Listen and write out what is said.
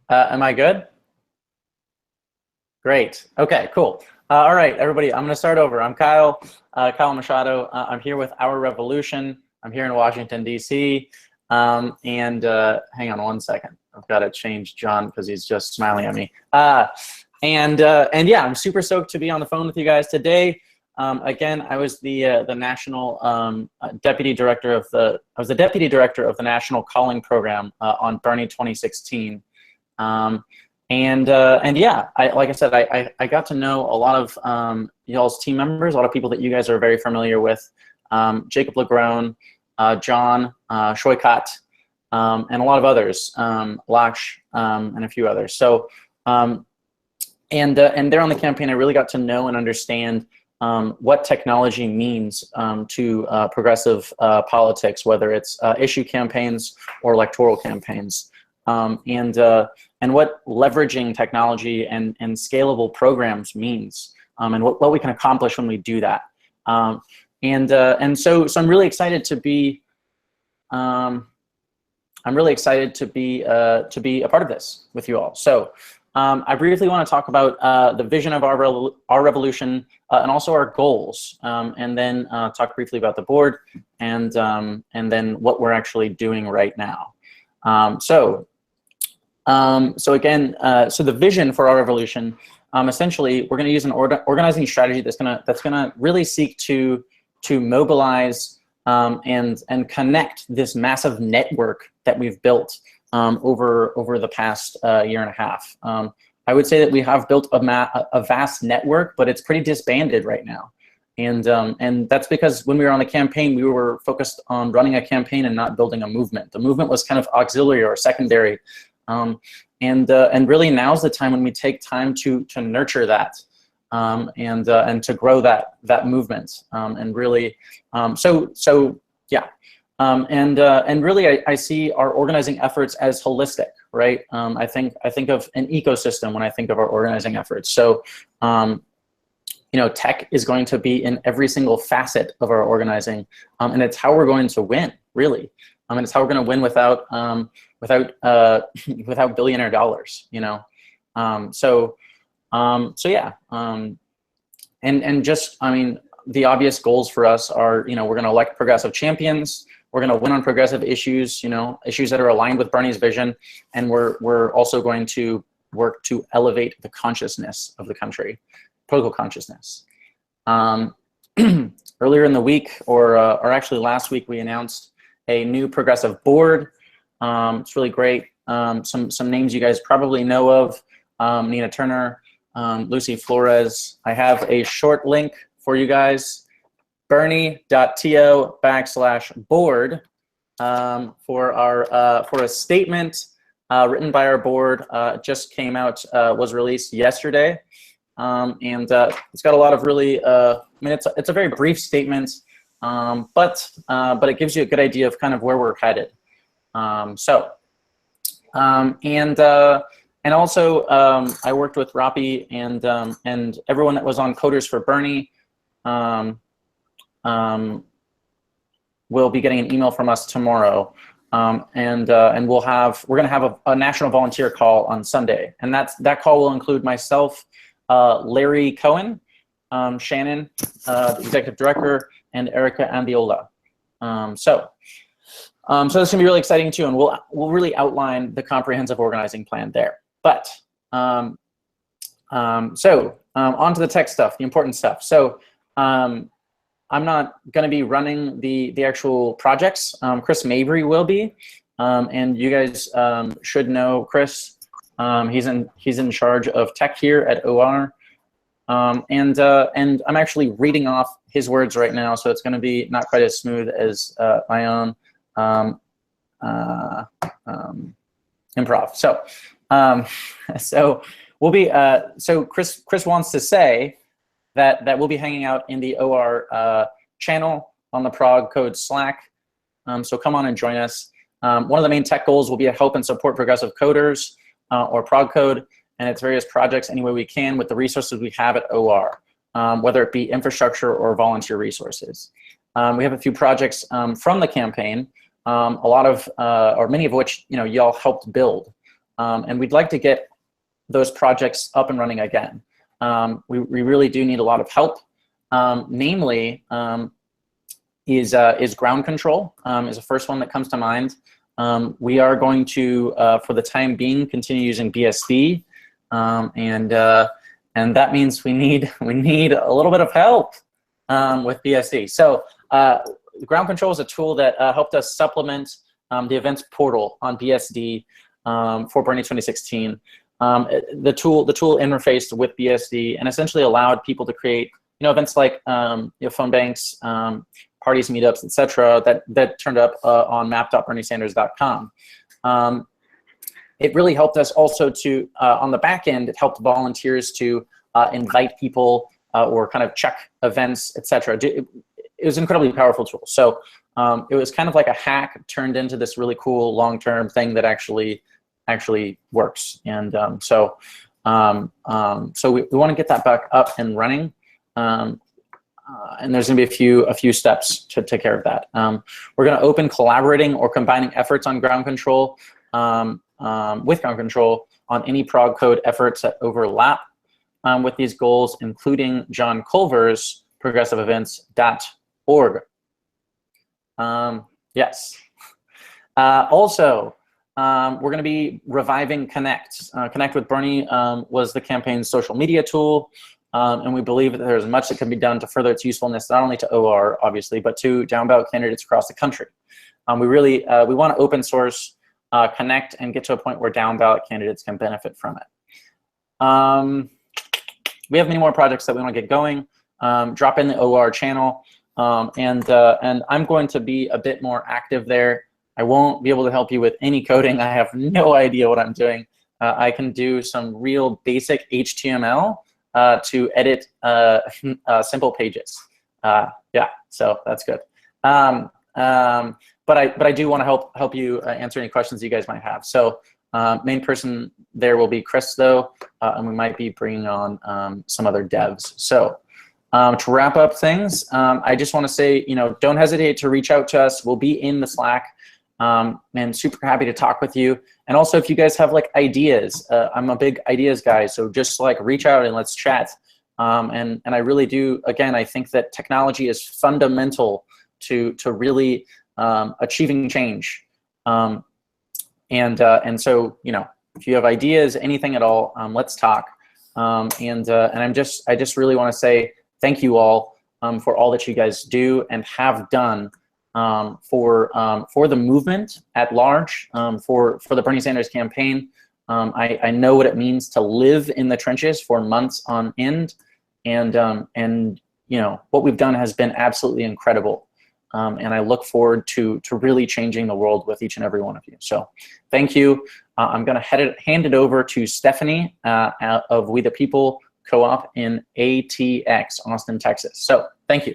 Am I good? Great. Okay, cool. All right, everybody, I'm going to start over. I'm Kyle Machado. I'm here with Our Revolution. I'm here in Washington, D.C. Hang on one second. I've got to change John because he's just smiling at me. And yeah, I'm super stoked to be on the phone with you guys today. Again, I was the national deputy director of the National Calling Program on Bernie 2016. And yeah, like I said, I got to know a lot of y'all's team members, a lot of people that you guys are very familiar with, Jacob Legrone, John Shoykat, and a lot of others, Laksh, and a few others. So, and there on the campaign, I really got to know and understand what technology means to progressive politics, whether it's issue campaigns or electoral campaigns. And what leveraging technology and scalable programs means, and what we can accomplish when we do that. So I'm really excited to be a part of this with you all. So I briefly want to talk about the vision of our revolution and also our goals, and then talk briefly about the board and then what we're actually doing right now. So the vision for our revolution, essentially, we're going to use an organizing strategy that's gonna really seek to mobilize and connect this massive network that we've built over the past year and a half. I would say that we have built a vast network, but it's pretty disbanded right now. And that's because when we were on the campaign, we were focused on running a campaign and not building a movement. The movement was kind of auxiliary or secondary. And really now's the time when we take time to nurture that and to grow that movement and really and really I see our organizing efforts as holistic, right? I think of an ecosystem when I think of our organizing efforts. So you know, tech is going to be in every single facet of our organizing, and it's how we're going to win, really. And it's how we're going to win without billionaire dollars, you know. So yeah, and just, I mean, the obvious goals for us are, you know, we're going to elect progressive champions. We're going to win on progressive issues, you know, issues that are aligned with Bernie's vision, and we're also going to work to elevate the consciousness of the country, political consciousness. Earlier in the week, or actually last week, we announced a new progressive board. It's really great. Some names you guys probably know of: Nina Turner, Lucy Flores. I have a short link for you guys: bernie.to/board for a statement written by our board. Just came out, was released yesterday, and it's got a lot of really. I mean, it's a very brief statement, but it gives you a good idea of kind of where we're headed. And also I worked with Rapi and everyone that was on Coders for Bernie. Will be getting an email from us tomorrow, and we're gonna have a national volunteer call on Sunday, and that call will include myself, Larry Cohen, Shannon, the executive director, and Erica Ambiola. So this is gonna be really exciting too, and we'll really outline the comprehensive organizing plan there. But on to the tech stuff, the important stuff. So I'm not going to be running the actual projects. Chris Mabry will be, and you guys should know Chris. He's in charge of tech here at OR, and I'm actually reading off his words right now, so it's going to be not quite as smooth as my own improv. So we'll be so Chris wants to say that we'll be hanging out in the OR channel on the Prog Code Slack. So come on and join us. One of the main tech goals will be to help and support progressive coders or Prog Code and its various projects any way we can with the resources we have at OR, whether it be infrastructure or volunteer resources. We have a few projects from the campaign, a lot of, or many of which, you know, y'all helped build. and we'd like to get those projects up and running again. We really do need a lot of help. Namely, is ground control is the first one that comes to mind. We are going to, for the time being, continue using BSD, and that means we need a little bit of help with BSD. So ground control is a tool that helped us supplement the events portal on BSD for Bernie 2016. The tool interfaced with BSD and essentially allowed people to create events like phone banks, parties, meetups, etc. that turned up on map.berniesanders.com. It really helped us also to, on the back end, it helped volunteers to invite people or kind of check events, etc. It was an incredibly powerful tool. So it was kind of like a hack turned into this really cool long-term thing that actually works. And so we want to get that back up and running. And there's going to be a few steps to take care of that. We're going to open collaborating or combining efforts on ground control with ground control on any prog code efforts that overlap with these goals, including John Culver's progressiveevents.org. Yes. Also, we're going to be reviving Connect. Connect with Bernie was the campaign's social media tool. And we believe that there's much that can be done to further its usefulness, not only to OR, obviously, but to down ballot candidates across the country. We want to open source Connect and get to a point where down ballot candidates can benefit from it. We have many more projects that we want to get going. Drop in the OR channel, and I'm going to be a bit more active there. I won't be able to help you with any coding. I have no idea what I'm doing. I can do some real basic HTML to edit simple pages. Yeah, so that's good. But I do want to help you answer any questions you guys might have. So main person there will be Chris, though, and we might be bringing on some other devs. So to wrap up things, I just want to say, don't hesitate to reach out to us. We'll be in the Slack. And super happy to talk with you. And also, if you guys have like ideas, I'm a big ideas guy, so just like reach out and let's chat. And I really do. Again, I think that technology is fundamental to really achieving change. And so if you have ideas, anything at all, let's talk. And I just really want to say thank you all for all that you guys do and have done. For the movement at large, for the Bernie Sanders campaign. I know what it means to live in the trenches for months on end, and what we've done has been absolutely incredible. And I look forward to really changing the world with each and every one of you. So thank you. I'm going to hand it over to Stephanie of We the People Co-op in ATX, Austin, Texas. So thank you.